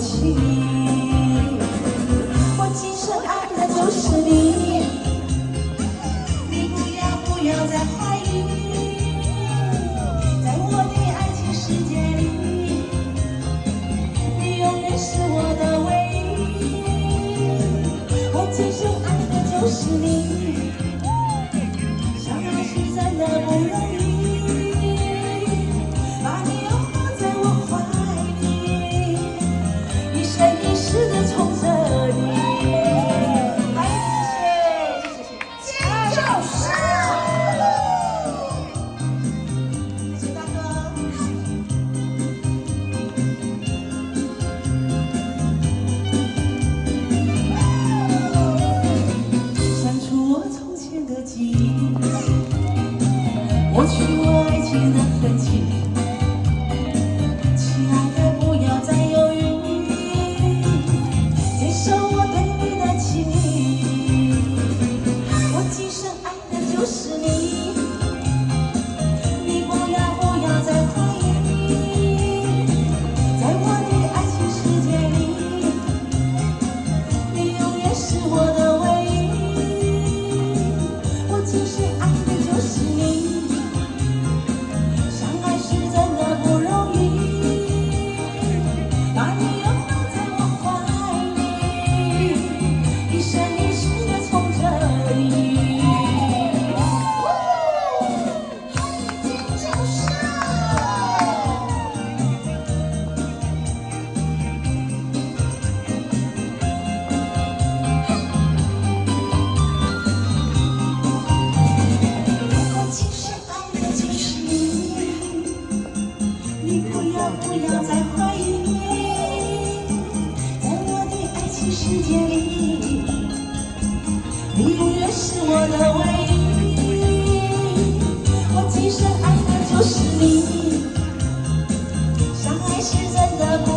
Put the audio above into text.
情。我今生爱的就是你，你不要再怀疑，在我的爱情世界里，你永远是我的唯一。我今生爱的就是你，相爱是真的不容易。 抹去我爱情的痕迹，亲爱的，不要再犹豫，接受我对你的情意。我今生爱的就是你，你不要再怀疑，在我的爱情世界里，你永远是我的唯一。我今生爱的就是你。 不要再怀疑，在我的爱情世界里，你永远是我的唯一。我今生爱的就是你，相爱是真的。